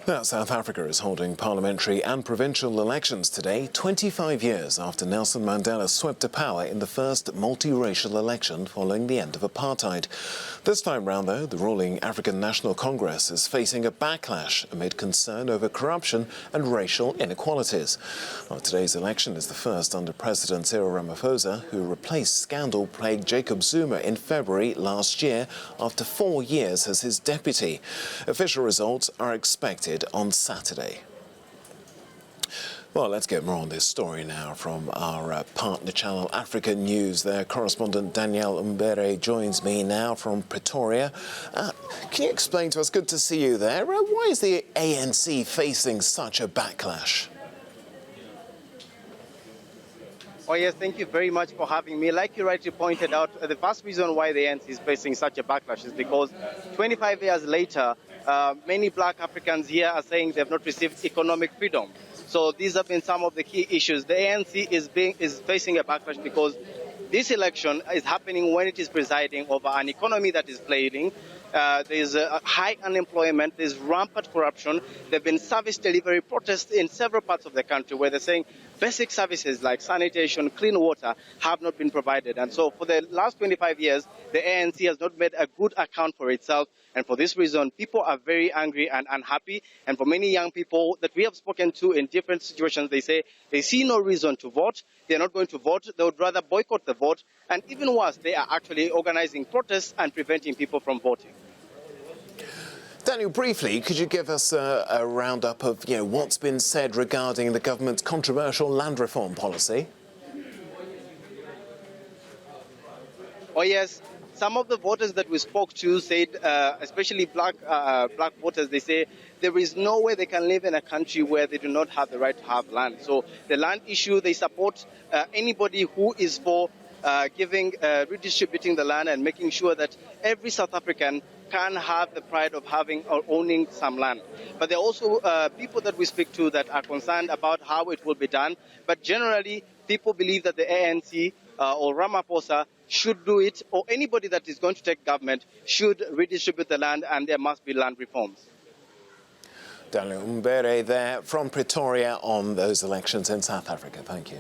Now, South Africa is holding parliamentary and provincial elections today, 25 years after Nelson Mandela swept to power in the first multiracial election following the end of apartheid. This time round, though, the ruling African National Congress is facing a backlash amid concern over corruption and racial inequalities. Well, today's election is the first under President Cyril Ramaphosa, who replaced scandal-plagued Jacob Zuma in February last year after 4 years as his deputy. Official results are expected on Saturday. Well, let's get more on this story now from our partner channel, Africa News. Their correspondent Danielle Mbere joins me now from Pretoria. Can you explain to us, good to see you there, why is the ANC facing such a backlash? Oh yes, thank you very much for having me. Like you rightly pointed out, the first reason why the ANC is facing such a backlash is because 25 years later, many black Africans here are saying they have not received economic freedom. So these have been some of the key issues. The ANC is facing a backlash because this election is happening when it is presiding over an economy that is failing. There's high unemployment, there's rampant corruption. There have been service delivery protests in several parts of the country where they're saying basic services like sanitation, clean water have not been provided. And so for the last 25 years, the ANC has not made a good account for itself. And for this reason, people are very angry and unhappy. And for many young people that we have spoken to in different situations, they say they see no reason to vote. They're not going to vote. They would rather boycott the vote. And even worse, they are actually organizing protests and preventing people from voting. Daniel, briefly, could you give us a roundup of what's been said regarding the government's controversial land reform policy? Oh yes, some of the voters that we spoke to said, especially black voters, they say there is no way they can live in a country where they do not have the right to have land. So the land issue, they support anybody who is for redistributing the land and making sure that every South African can have the pride of having or owning some land. But there are also people that we speak to that are concerned about how it will be done. But generally, people believe that the ANC or Ramaphosa should do it, or anybody that is going to take government should redistribute the land, and there must be land reforms. Daniel Mbere there from Pretoria on those elections in South Africa. Thank you.